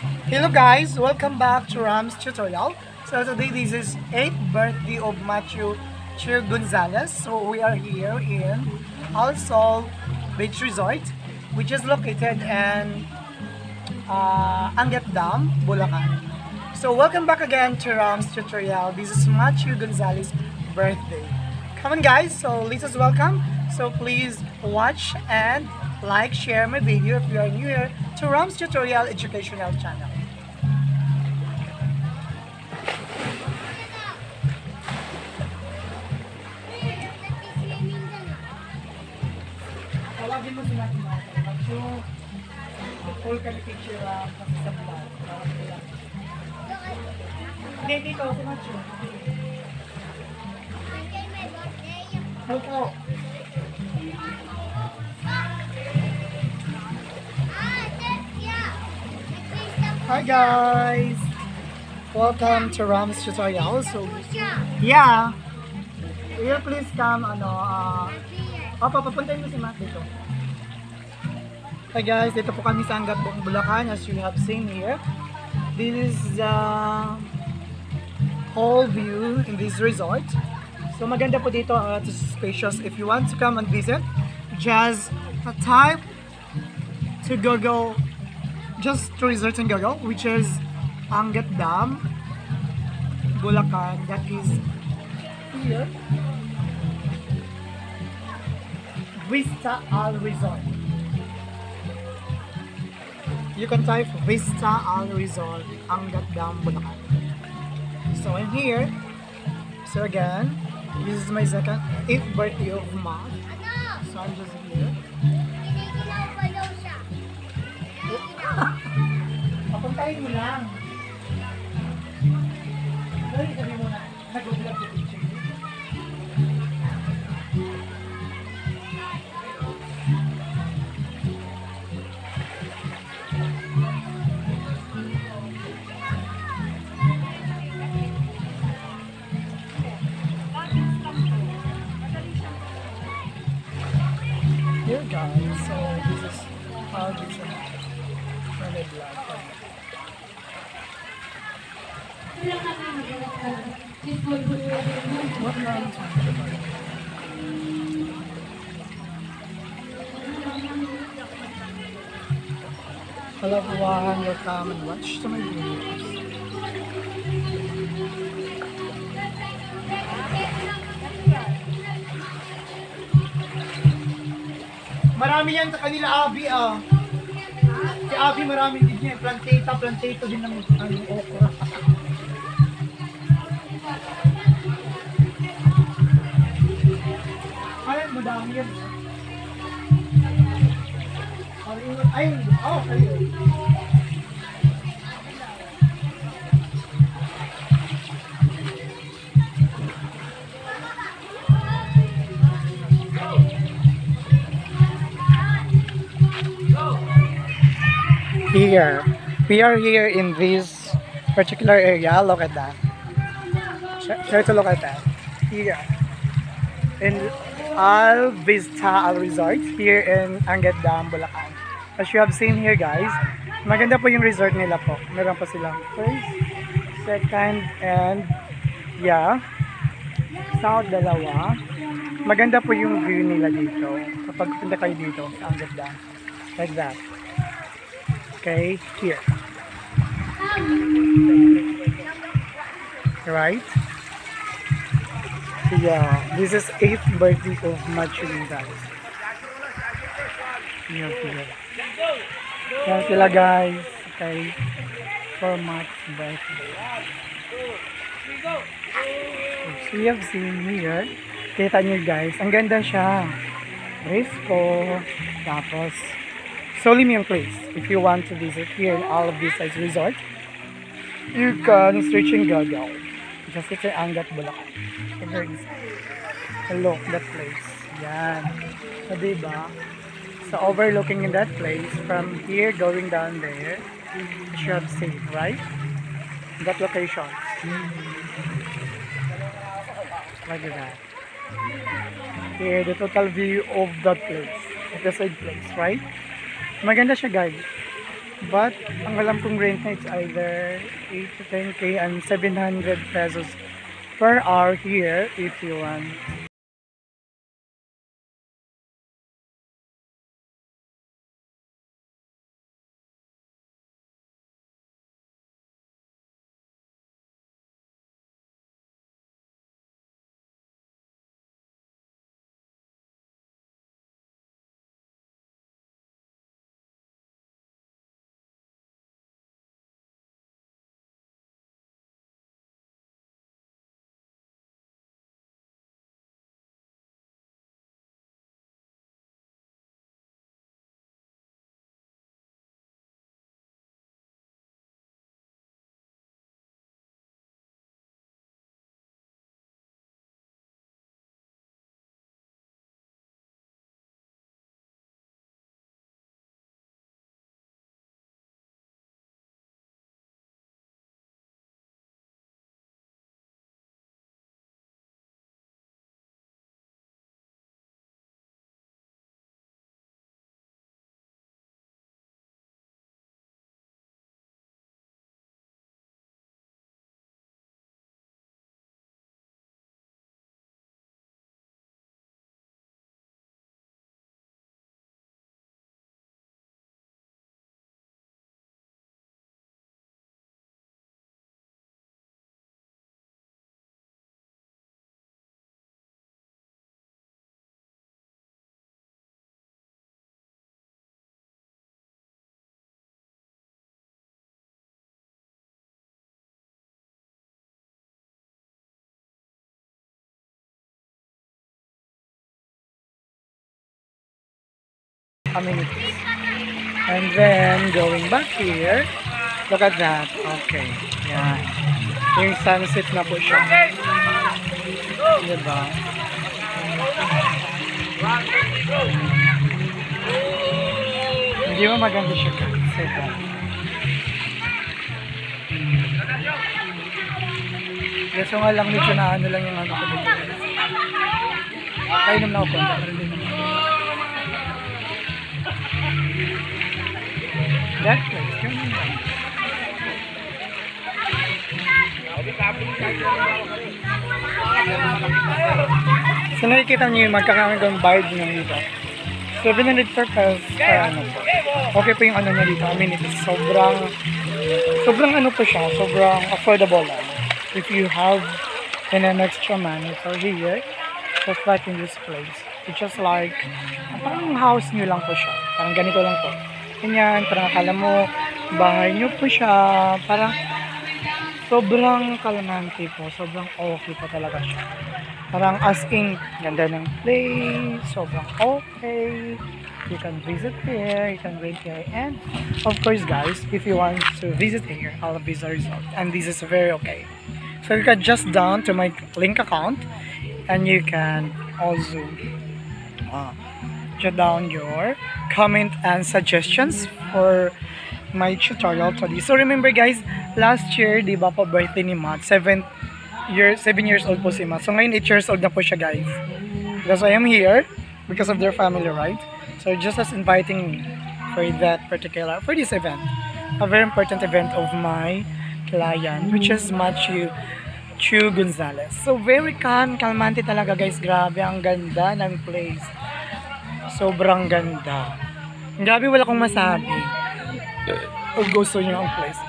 Hello guys, welcome back to Ram's tutorial. So today this is 8th birthday of Matthew Chir Gonzalez. So we are here in Al Sol Beach Resort, which is located in Angat Dam, Bulacan. So welcome back again to Ram's tutorial. This is Matthew Gonzalez birthday. Come on guys, so Lisa's welcome. So please watch and like, share my video if you are new here to Ram's tutorial educational channel. Tawagin mo sila natin. Mag-full ka ni picture kasi sa vlog. Hindi, dito. Si Macho. Opo. Hi guys! Welcome to Ram's tutorial. So, yeah. Will you please come, papuntahin mo si Matt dito. Hi guys, dito po kami sa Angat Buong Bulacan as you have seen here. This is the whole view in this resort. So maganda po dito, it's spacious. If you want to come and visit, just type to Google, just to resort in Google, which is Angat Dam, Bulacan. That is here. Vista Al Resort. You can type Vista Al Resort, Angat Dam, Bulacan. So I'm here. So again, this is my 8th birthday of month. So I'm just here. Papuntahin mo lang. Dali, sabi mo na. Nag-vlog yung picture. Here guys, so this is how this is from the vlog. What line is it? Hello everyone, welcome and watch to my videos. Marami yan sa kanila, Abby, Si Abby marami din yan. Plantato din ng okra. Ay, madami yan. Ayun, kayo. Here, we are here in this particular area. Look at that. Try to look at that. Here, in Al Vista Al Resort, here in Angat Dam, Bulacan. As you have seen here, guys, maganda po yung resort nila po. Meron pa silang first, second, and yeah, south dalawa. Maganda po yung view nila dito. Kapag punta kayo dito sa Angat Dam, like that. Okay, here. Right? So yeah, this is 8th birthday of Matthew Gonzalez. Here. Yan sila guys. Okay. For Matt's birthday. So you have seen here. Kita nyo guys. Ang ganda siya. Risco. Tapos Solimium place. If you want to visit here in all of these resort, you can search in Google. Just it's Angat Bulacan. So there is. Look, that place. Yan. So diba? So overlooking in that place, from here going down there, you should have seen, right? That location. Like that. Here, the total view of that place. Of the side place, right? Maganda siya guys. But ang alam kong rent na it's either 8 to 10k and 700 pesos per hour here if you want. Amenities. And then going back here, look at that. Okay. Yan. Yung sunset na po siya. Diba? Hindi mo maganda siya ka. Diba? Kaso nga lang medyo na ano lang yung ano ko dito. Kainom na ako konta. Pero hindi naman. That place. Kainom na. So nakikita niyo yung magkakanggang bayad nyo dito. 700 per pesos per ano po. Okay po yung ano niya dito. I mean, it's sobrang ano po siya. Sobrang affordable lang. If you have an extra money for here, just like in this place. It's just like, parang house nyo lang po siya. Parang ganito lang po. Ganyan, parang akala mo, bahay nyo po siya. Parang, sobrang kalmante po. Sobrang okay po talaga siya. Parang as in, ganda ng place, sobrang okay. You can visit here, you can rent here. And, of course guys, if you want to visit here, Alvisa Resort. And this is very okay. So you can just down to my link account. And you can also jot down your comment and suggestions for my tutorial today. So remember guys, last year, di ba po birthday ni Matt, 7 years old po si Matt. So ngayon 8 years old na po siya guys. Because I am here, because of their family, right? So just as inviting me for this event. A very important event of my client, which is Matthew Chu Gonzalez. So very kalmante talaga guys. Grabe, ang ganda ng place. Sobrang ganda. Grabe, wala akong masabi. Kung gusto nyo ang place.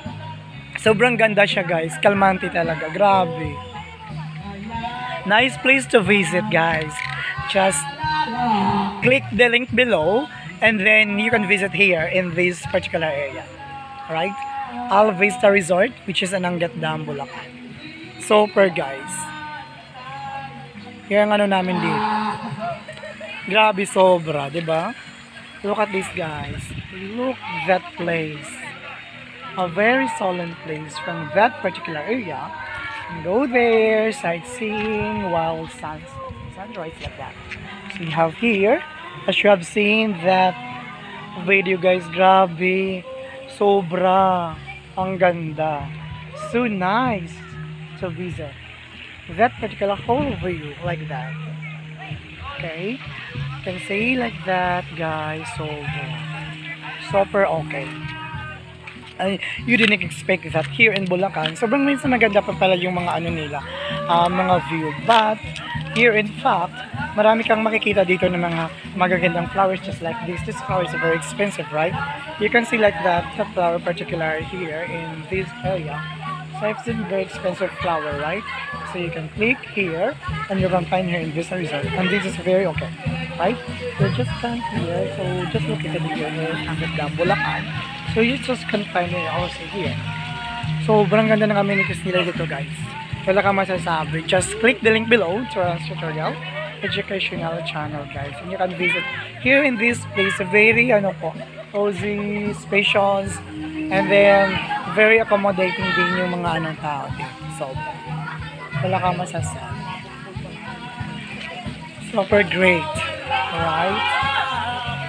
Sobrang ganda siya guys. Kalmante talaga. Grabe. Nice place to visit guys. Just click the link below and then you can visit here in this particular area. Alright? Alvista Resort, which is Anangat Dam, Bulacan. Super guys. Kaya ang ano namin dito. Grabe, sobra, diba? Look at this guys. Look that place. A very solemn place from that particular area. And go there, sightseeing, while sunrise like that. So you have here, as you have seen that video guys, grabe. Sobra. Ang ganda. So nice to visit that particular whole view like that. Okay, you can say like that guys. So super okay. you didn't expect that here in Bulacan. Sobrang minsan maganda pa pala yung mga ano nila, mga view. But here in fact, marami kang makikita dito ng mga magagandang flowers just like this. This flower is very expensive, right? You can see like that, the flower particular here in this area. So it's a very expensive flower, right? So you can click here and you can find here in this resort. And this is very okay, right? So just come here. So just look at it here in Bulacan. So you just can find it also here. So sobrang ganda ng amenities nila dito, guys. Wala kang masasabi. Just click the link below to our tutorial educational channel, guys. And you can visit here in this place. Very cozy, spacious, and then very accommodating din yung mga tao dito. So wala kang masasabi. Super great, right?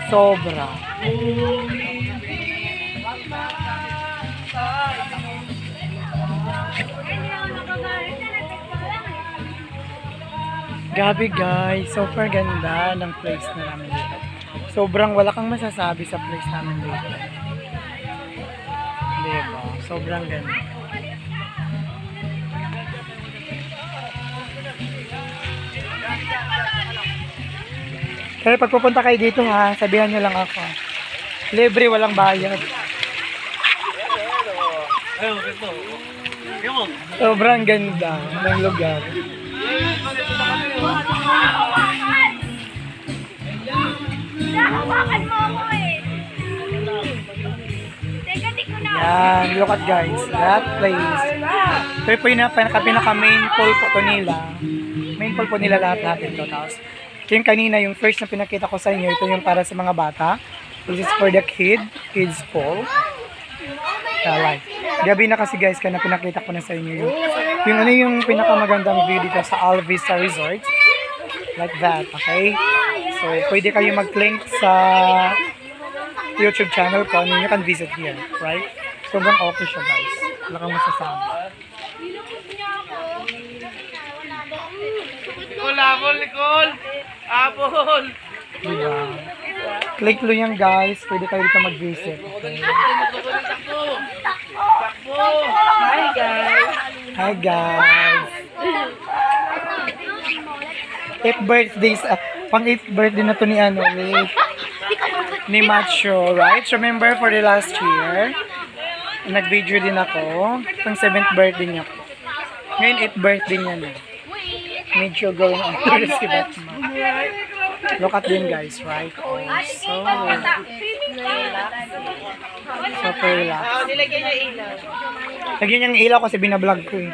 Sobra. Gabi guys, super ganda ng place na namin dito. Sobrang wala kang masasabi sa place namin dito. Diba? Sobrang ganda. Kaya pag pupunta kayo dito ha, sabihan nyo lang ako. Libre, walang bayad. Sobrang ganda ng lugar. Yan, look at guys, that place. Ito po yung pinaka main pool po to nila. Main pool po nila lahat ito. Tapos, yung kanina, yung first na pinakita ko sa inyo, ito yung para sa mga bata. This is for the kids pool. Like, gabi na kasi guys, kaya pinakita ko na sa inyo yung pinakamagandang view dito sa Alvista Resort. Like that, okay? So, pwede kayo mag-link sa YouTube channel ko and you can visit here, right? Sobrang okay siya guys. Wala kang masasabi. Nicole! Apple! Diba? Click lo yan guys. Pwede kayo dito mag-visit. Okay? Hi guys! Hi guys! 8th birthdays, pang 8th birthday na to ni Macho, right? So remember for the last year, nag-video din ako, pang 7th birthday niya po. Ngayon 8th birthday niya na. Medyo going on to si Batman. Look at them guys, right? Oh, so relax. Nilagyan niya ilaw. Lagyan niyang ilaw kasi binablog ko eh.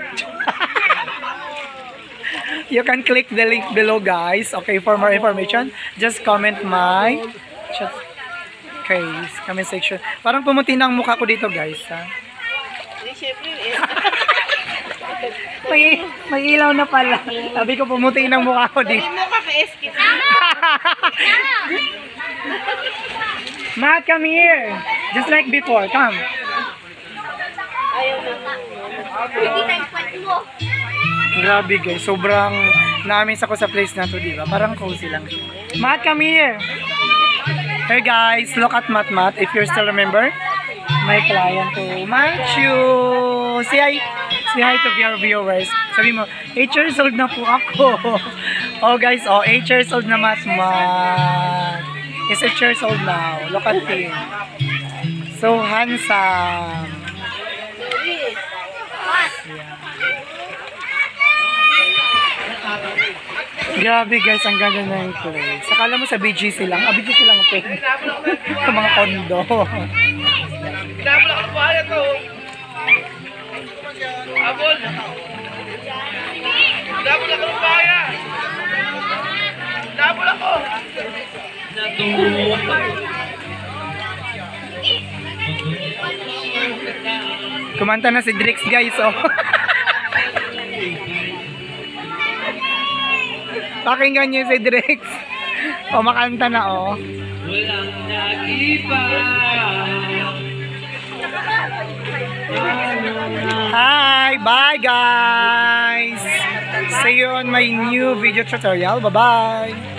You can click the link below guys. Okay, for more information, just comment my comment section. Parang pumuti na ang mukha ko dito guys, ha? May ilaw na pala. Sabi ko pumuti ng mukha ko dito. Matt, come here. Just like before, come. Grabe guys, sobrang na-amaze ako sa place na to, diba? Parang cozy lang siya. Matt, come here. Hey guys, look at Matt. If you still remember, my client to Matthew. Say hi to your viewers. Sabi mo, 8 years old na po ako. Oh guys, 8 years old na Matt. He's 8 years old now. Look at him. So handsome. Grabe guys, ang ganda na yung place. Akala mo sa BGC lang. BGC lang ang pwede. Sa mga kondo. Pinabula ka buhaya to. Abol. Pinabula ka buhaya. Pinabula ko. Kumanta na si Drix guys, oh. Pakinggan niyo si Drix. O, makanta na, oh. Walang nag-iba. Hi! Bye, guys! See you on my new video tutorial. Bye-bye!